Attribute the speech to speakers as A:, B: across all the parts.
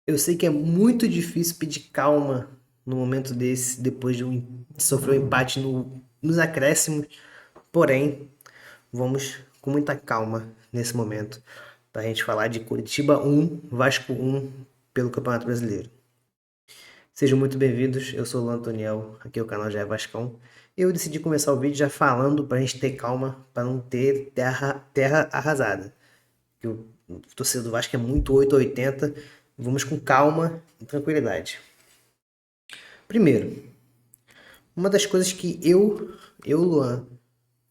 A: Eu sei que é muito difícil pedir calma no momento desse, depois de sofrer um empate nos acréscimos, porém, vamos com muita calma nesse momento para a gente falar de Curitiba 1, Vasco 1 pelo Campeonato Brasileiro. Sejam muito bem-vindos, eu sou o Luan Antoniel, aqui é o canal Já é Vascão. Eu decidi começar o vídeo já falando para a gente ter calma, para não ter terra arrasada. Que o torcedor do Vasco é muito 880. Vamos com calma e tranquilidade. Primeiro, uma das coisas que Luan,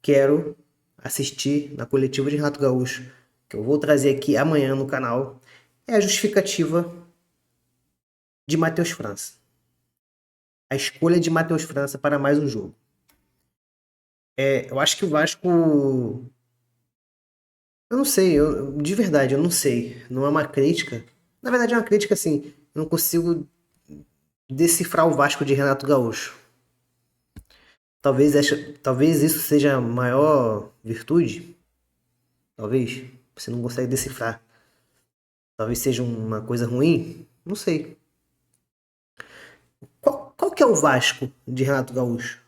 A: quero assistir na coletiva de Renato Gaúcho, que eu vou trazer aqui amanhã no canal, é a justificativa de Matheus França. A escolha de Matheus França para mais um jogo. Eu acho que o Vasco. Eu não sei, de verdade, eu não sei. Não é uma crítica. Na verdade, é uma crítica assim. Eu não consigo decifrar o Vasco de Renato Gaúcho. Talvez isso seja a maior virtude. Talvez. Você não consegue decifrar. Talvez seja uma coisa ruim. Não sei. Qual que é o Vasco de Renato Gaúcho?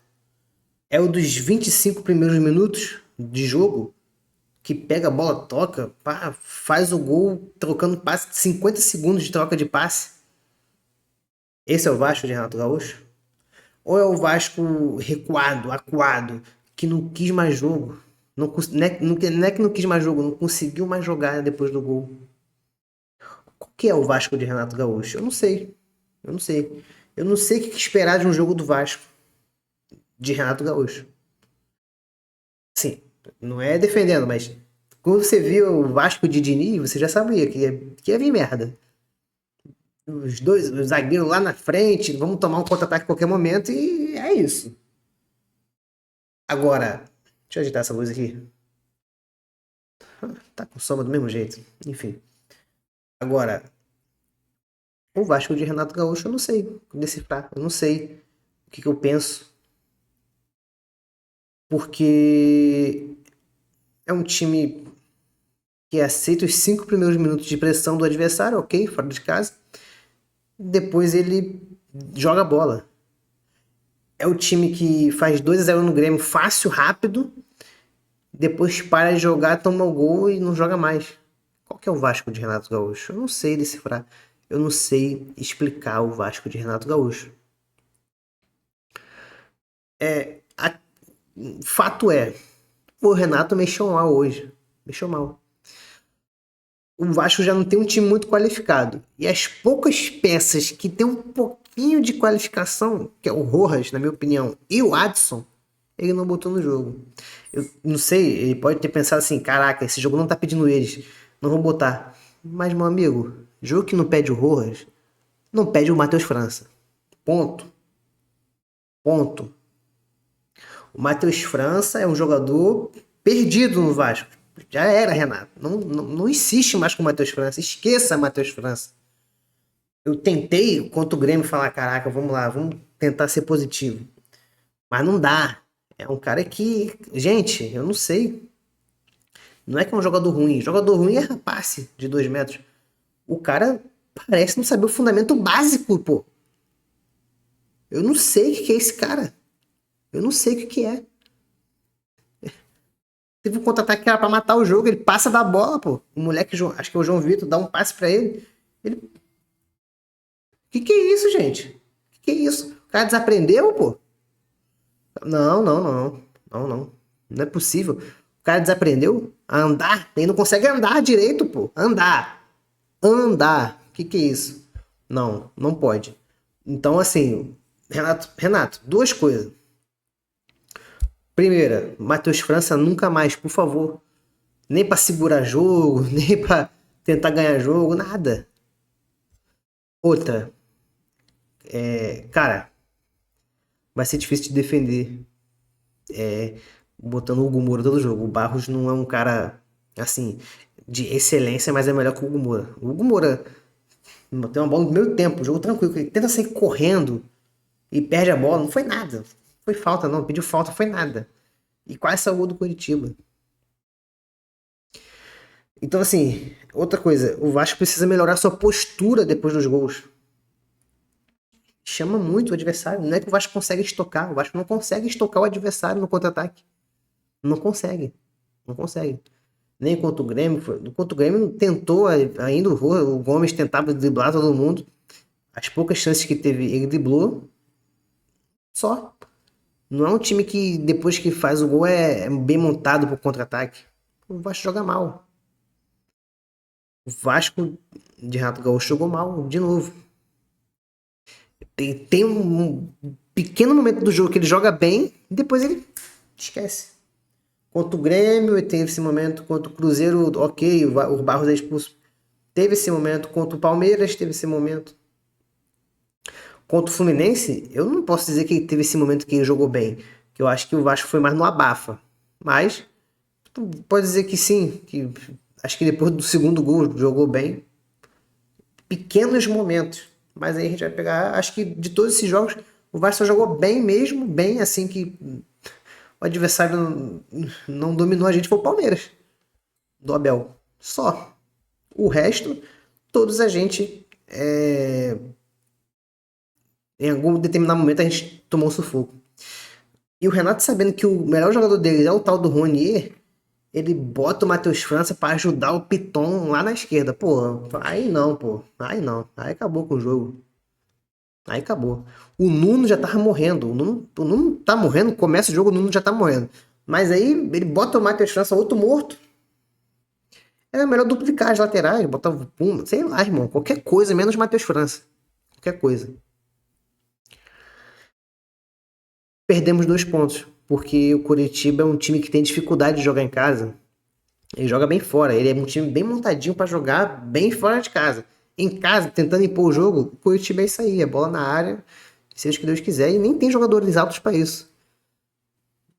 A: É o dos 25 primeiros minutos de jogo? Que pega a bola, toca, pá, faz o gol trocando passe, 50 segundos de troca de passe. Esse é o Vasco de Renato Gaúcho? Ou é o Vasco recuado, acuado, que não quis mais jogo? Não é que não quis mais jogo, não conseguiu mais jogar depois do gol. Qual que é o Vasco de Renato Gaúcho? Eu não sei. Eu não sei. Eu não sei o que esperar de um jogo do Vasco de Renato Gaúcho. Sim, não é defendendo, mas quando você viu o Vasco de Diniz, você já sabia que ia vir merda. Os zagueiros lá na frente, vamos tomar um contra-ataque a qualquer momento e é isso. Agora, deixa eu ajeitar essa luz aqui. Tá com sombra do mesmo jeito. Enfim. Agora, o Vasco de Renato Gaúcho, eu não sei decifrar. Eu não sei o que eu penso. Porque é um time que aceita os 5 primeiros minutos de pressão do adversário, ok, fora de casa. Depois ele joga a bola. É o time que faz 2-0 no Grêmio fácil, rápido. Depois para de jogar, toma o gol e não joga mais. Qual que é o Vasco de Renato Gaúcho? Eu não sei decifrar. Eu não sei explicar o Vasco de Renato Gaúcho. A- Fato é, o Renato mexeu mal hoje. Mexeu mal. O Vasco já não tem um time muito qualificado. E as poucas peças que tem um pouquinho de qualificação, que é o Rojas, na minha opinião, e o Adson, ele não botou no jogo. Eu não sei, ele pode ter pensado assim: caraca, esse jogo não tá pedindo eles, não vou botar. Mas, meu amigo, jogo que não pede o Rojas, não pede o Matheus França. Ponto. Ponto. O Matheus França é um jogador perdido no Vasco. Já era, Renato. Não insiste mais com o Matheus França. Esqueça Matheus França. Eu tentei, contra o Grêmio, falar: caraca, vamos lá, vamos tentar ser positivo. Mas não dá. É um cara que, gente, eu não sei. Não é que é um jogador ruim. Jogador ruim é passe de 2 metros. O cara parece não saber o fundamento básico, pô. Eu não sei o que é esse cara. Eu não sei o que é. Teve um contra-ataque que era pra matar o jogo, ele passa da bola, pô. O moleque, acho que é o João Vitor, dá um passe pra ele. Ele. Que é isso, gente? Que é isso? O cara desaprendeu, pô? Não, não, não. Não, não. Não é possível. O cara desaprendeu a andar. Ele não consegue andar direito, pô. Andar. Andar. Que é isso? Não, não pode. Então, assim, Renato, duas coisas. Primeira, Matheus França nunca mais, por favor. Nem pra segurar jogo, nem pra tentar ganhar jogo, nada. Outra, cara, vai ser difícil de defender botando o Hugo Moura todo jogo. O Barros não é um cara, assim, de excelência, mas é melhor que o Hugo Moura. O Hugo Moura tem uma bola no meio tempo, jogo tranquilo. Ele tenta sair correndo e perde a bola, não foi nada. Foi falta, não. Pediu falta, foi nada. E quase saiu o gol do Curitiba. Então, assim, outra coisa, o Vasco precisa melhorar sua postura depois dos gols. Chama muito o adversário. Não é que o Vasco consegue estocar. O Vasco não consegue estocar o adversário no contra-ataque. Não consegue. Não consegue. Nem contra o Grêmio. Contra o Grêmio tentou ainda o Gomes tentava driblar todo mundo. As poucas chances que teve, ele driblou. Só. Não é um time que depois que faz o gol é bem montado pro contra-ataque. O Vasco joga mal. O Vasco de Renato Gaúcho jogou mal de novo. Tem um pequeno momento do jogo que ele joga bem, e depois ele esquece. Contra o Grêmio, teve esse momento. Contra o Cruzeiro, ok, o Barros é expulso. Teve esse momento. Contra o Palmeiras, teve esse momento. Contra o Fluminense, eu não posso dizer que teve esse momento que ele jogou bem. Que eu acho que o Vasco foi mais no abafa. Mas, tu pode dizer que sim. Que acho que depois do segundo gol jogou bem. Pequenos momentos. Mas aí a gente vai pegar. Acho que de todos esses jogos, o Vasco só jogou bem mesmo. Bem assim que o adversário não dominou a gente. Foi o Palmeiras. Do Abel. Só. O resto, todos a gente. Em algum determinado momento a gente tomou um sufoco. E o Renato, sabendo que o melhor jogador dele é o tal do Ronier, ele bota o Matheus França pra ajudar o Piton lá na esquerda. Pô, aí não, pô. Aí não. Aí acabou com o jogo. Aí acabou. O Nuno já tava morrendo. O Nuno tá morrendo, começa o jogo, o Nuno já tá morrendo. Mas aí ele bota o Matheus França, outro morto. Era melhor duplicar as laterais, botar o Puma, sei lá, irmão. Qualquer coisa, menos Matheus França. Qualquer coisa. Perdemos 2 pontos, porque o Coritiba é um time que tem dificuldade de jogar em casa. Ele joga bem fora, ele é um time bem montadinho para jogar bem fora de casa. Em casa, tentando impor o jogo, o Coritiba é isso aí, é bola na área, seja o que Deus quiser, e nem tem jogadores altos para isso.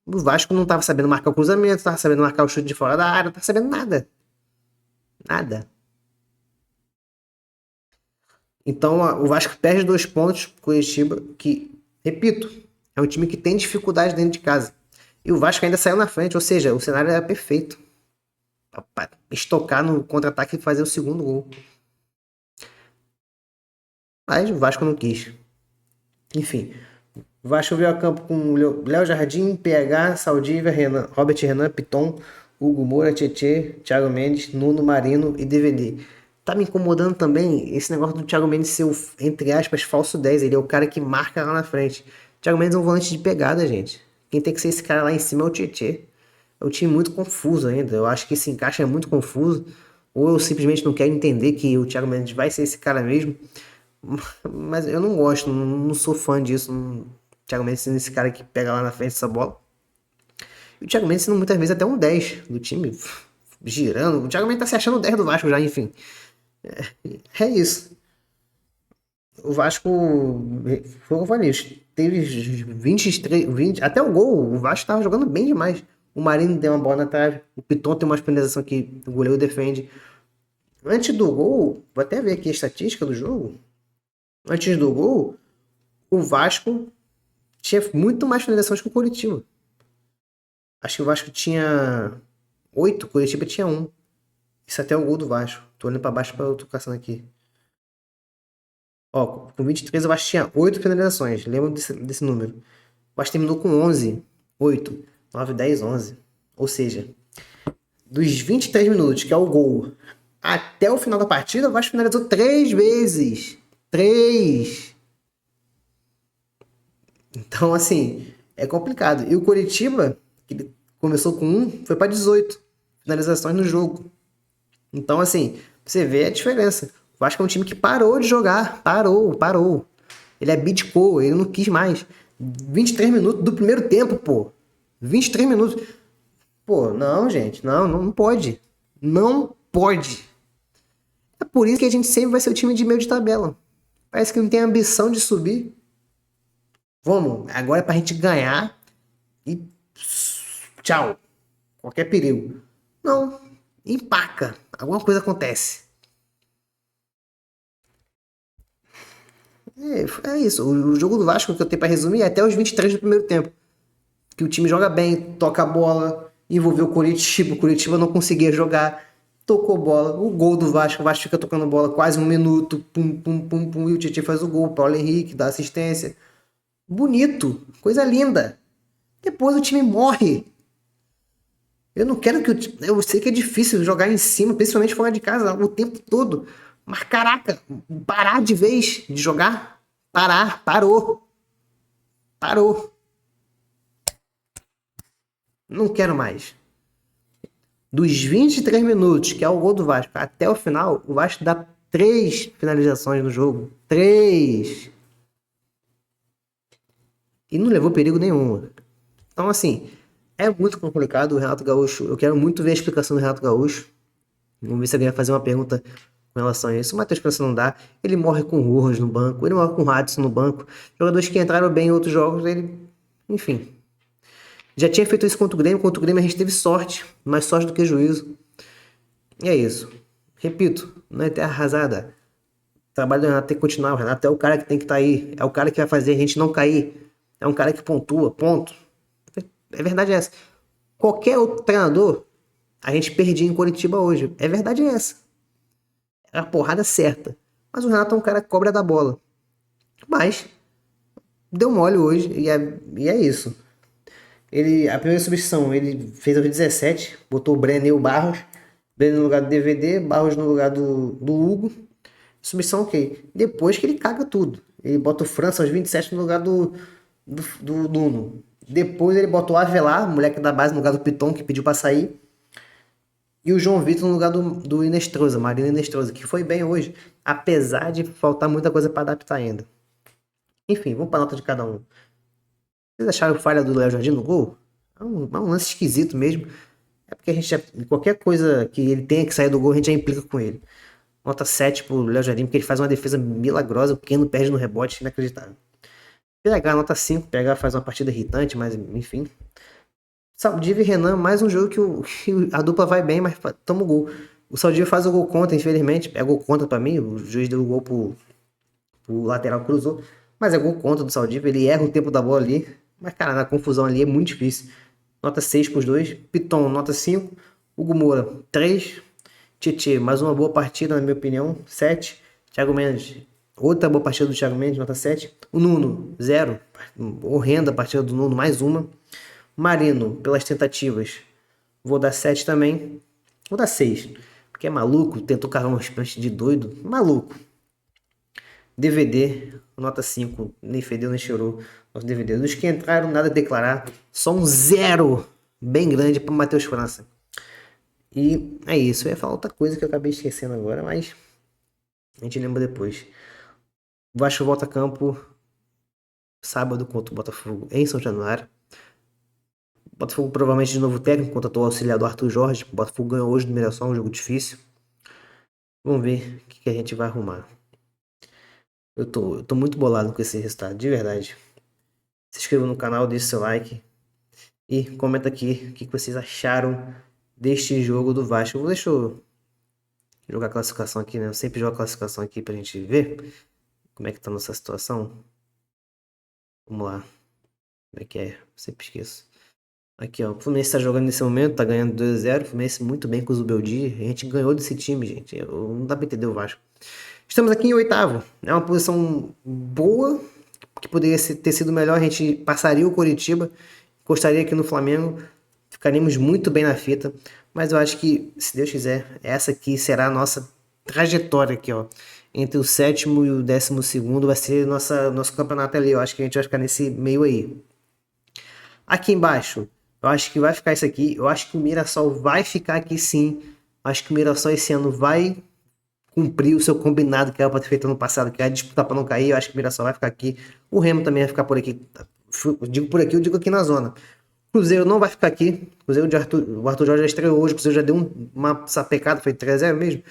A: O Vasco não estava sabendo marcar o cruzamento, não estava sabendo marcar o chute de fora da área, não estava sabendo nada. Nada. Então o Vasco perde 2 pontos pro Coritiba, que, repito, é um time que tem dificuldade dentro de casa. E o Vasco ainda saiu na frente, ou seja, o cenário era perfeito. Pra estocar no contra-ataque e fazer o segundo gol. Mas o Vasco não quis. Enfim, o Vasco veio a campo com Léo Jardim, PH, Saldívia, Renan, Robert Renan, Piton, Hugo Moura, Tietê, Thiago Mendes, Nuno Marino e DVD. Tá me incomodando também esse negócio do Thiago Mendes ser o, entre aspas, falso 10. Ele é o cara que marca lá na frente. Thiago Mendes é um volante de pegada, gente. Quem tem que ser esse cara lá em cima é o Tietê. É um time muito confuso ainda. Eu acho que esse encaixe é muito confuso. Ou eu simplesmente não quero entender que o Thiago Mendes vai ser esse cara mesmo. Mas eu não gosto, não sou fã disso. O Thiago Mendes sendo esse cara que pega lá na frente essa bola. E o Thiago Mendes sendo muitas vezes até um 10 do time, girando. O Thiago Mendes tá se achando o 10 do Vasco já, enfim. É isso. O Vasco, foi o que eu falei, teve 23, 20, até o gol, o Vasco tava jogando bem demais. O Marinho deu uma bola na trave, o Piton tem uma finalização que o goleiro defende. Antes do gol, vou até ver aqui a estatística do jogo. Antes do gol, o Vasco tinha muito mais finalizações que o Coritiba. Acho que o Vasco tinha 8, o Coritiba tinha 1. Isso até é o gol do Vasco. Tô olhando pra baixo pra eu tô caçando aqui. Ó, com 23 o Vasco tinha 8 finalizações. Lembra desse número. O Vasco terminou com 11. 8, 9, 10, 11. Ou seja, dos 23 minutos, que é o gol, até o final da partida, o Vasco finalizou 3 vezes. 3. Então, assim, é complicado. E o Coritiba, que começou com 1, foi para 18 finalizações no jogo. Então, assim, você vê a diferença. O Vasco é um time que parou de jogar. Parou. Ele abdicou, ele não quis mais. 23 minutos do primeiro tempo, pô. 23 minutos. Pô, não, gente. Não pode. Não pode. É por isso que a gente sempre vai ser o time de meio de tabela. Parece que não tem ambição de subir. Vamos, agora é pra gente ganhar e tchau. Qualquer perigo. Não, empaca. Alguma coisa acontece. É isso. O jogo do Vasco que eu tenho pra resumir é até os 23 do primeiro tempo. Que o time joga bem, toca a bola, envolveu o Curitiba não conseguia jogar. tocou bola, o gol do Vasco, o Vasco fica tocando bola quase 1 minuto, pum, pum, pum, pum, e o Tietchan faz o gol, o Paulo Henrique dá assistência. Bonito, coisa linda. Depois o time morre. Eu não quero que eu sei que é difícil jogar em cima, principalmente fora de casa, o tempo todo. Mas caraca, parar de vez de jogar? Parou, parou. Não quero mais. Dos 23 minutos, que é o gol do Vasco, até o final, o Vasco dá 3 finalizações no jogo. 3. E não levou perigo nenhum. Então, assim, é muito complicado o Renato Gaúcho. Eu quero muito ver a explicação do Renato Gaúcho. Vamos ver se alguém vai fazer uma pergunta com relação a isso. O Matheus França não dá. Ele morre com o Rojas no banco. Ele morre com o Hadson no banco. Jogadores que entraram bem em outros jogos, ele... Enfim. Já tinha feito isso contra o Grêmio. Contra o Grêmio a gente teve sorte. Mais sorte do que juízo. E é isso. Repito, não é terra arrasada. O trabalho do Renato tem que continuar. O Renato é o cara que tem que estar aí. É o cara que vai fazer a gente não cair. É um cara que pontua. Ponto. É verdade essa. Qualquer outro treinador, a gente perdia em Curitiba hoje. É verdade essa. É a porrada certa. Mas o Renato é um cara que cobra da bola. Mas deu mole hoje e é isso. A primeira substituição, ele fez aos 17, botou o Brenner e o Barros. Brenner no lugar do DVD, Barros no lugar do Hugo. Substituição ok. Depois que ele caga tudo. Ele bota o França aos 27 no lugar do Nuno. Depois ele bota o Avelar, moleque da base, no lugar do Piton, que pediu pra sair. E o João Vitor no lugar do Inestrosa, Marino Inestrosa, que foi bem hoje, apesar de faltar muita coisa para adaptar ainda. Enfim, vamos para a nota de cada um. Vocês acharam falha do Léo Jardim no gol? É um lance esquisito mesmo. É porque a gente qualquer coisa que ele tenha que sair do gol, a gente já implica com ele. Nota 7 pro Léo Jardim, porque ele faz uma defesa milagrosa, o Keno perde no rebote, inacreditável. PH, nota 5, PH faz uma partida irritante, mas enfim. Saldiva e Renan, mais um jogo que a dupla vai bem, mas toma o gol. O Saldiva faz o gol contra, infelizmente. É gol contra pra mim. O juiz deu o gol pro lateral, cruzou. Mas é gol contra do Saldiva. Ele erra o tempo da bola ali. Mas, cara, na confusão ali é muito difícil. Nota 6 pros dois. Piton, nota 5. Hugo Moura, 3. Tietê, mais uma boa partida, na minha opinião. 7. Thiago Mendes, outra boa partida do Thiago Mendes, nota 7. O Nuno, 0. Horrenda a partida do Nuno, mais uma. Marino, pelas tentativas, vou dar 7 também. Vou dar 6, porque é maluco, tentou carregar umas pranchas de doido. Maluco. DVD, nota 5, nem fedeu nem cheirou. Nosso DVD. Dos que entraram, nada a declarar. Só um 0 bem grande para Matheus França. E é isso. Eu ia falar outra coisa que eu acabei esquecendo agora, mas a gente lembra depois. O Vasco volta a campo sábado contra o Botafogo em São Januário. Botafogo provavelmente de novo técnico, contratou o auxiliar do Arthur Jorge. O Botafogo ganhou hoje no Mirassol, um jogo difícil. Vamos ver o que a gente vai arrumar. Eu tô muito bolado com esse resultado, de verdade. Se inscreva no canal, deixe seu like. E comenta aqui o que vocês acharam deste jogo do Vasco. Deixa eu jogar a classificação aqui, né? Eu sempre jogo a classificação aqui pra gente ver como é que tá a nossa situação. Vamos lá. Como é que é? Eu sempre esqueço. Aqui, ó. O Fluminense tá jogando nesse momento, tá ganhando 2-0. O Fluminense muito bem com o Zubeldia. A gente ganhou desse time, gente. Não dá pra entender o Vasco. Estamos aqui em oitavo. É uma posição boa, que poderia ter sido melhor. A gente passaria o Coritiba, encostaria aqui no Flamengo. Ficaríamos muito bem na fita. Mas eu acho que, se Deus quiser, essa aqui será a nossa trajetória aqui, ó. Entre o 7º e o 12º vai ser nosso campeonato ali. Eu acho que a gente vai ficar nesse meio aí. Aqui embaixo, eu acho que vai ficar isso aqui. Eu acho que o Mirassol vai ficar aqui sim. Eu acho que o Mirassol esse ano vai cumprir o seu combinado que era para ter feito ano passado, que era disputar para não cair. Eu acho que o Mirassol vai ficar aqui. O Remo também vai ficar por aqui. Eu digo por aqui, eu digo aqui na zona. O Cruzeiro não vai ficar aqui. O Arthur Jorge já estreou hoje. O Cruzeiro já deu uma sapecada, foi 3-0 mesmo.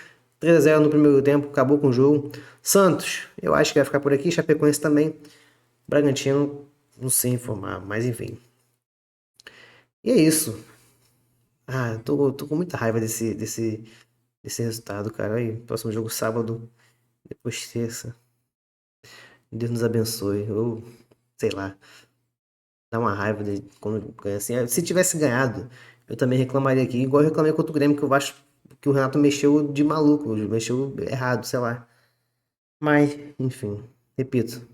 A: 3-0 no primeiro tempo, acabou com o jogo. Santos, eu acho que vai ficar por aqui. Chapecoense também. Bragantino, não sei informar, mas enfim. E é isso. Ah, tô com muita raiva desse resultado, cara. Aí, próximo jogo sábado, depois terça. Deus nos abençoe. Ou, sei lá, dá uma raiva de quando ganha assim. Se tivesse ganhado, eu também reclamaria aqui, igual eu reclamei contra o Grêmio, que o Vasco que o Renato mexeu de maluco, mexeu errado, sei lá. Mas, enfim, repito,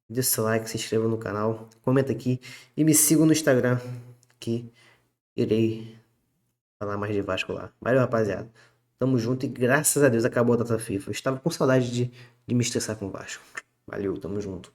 A: dê seu like, se inscreva no canal, comenta aqui e me siga no Instagram, que irei falar mais de Vasco lá. Valeu, rapaziada. Tamo junto e graças a Deus acabou a data FIFA. Eu estava com saudade de me estressar com o Vasco. Valeu, tamo junto.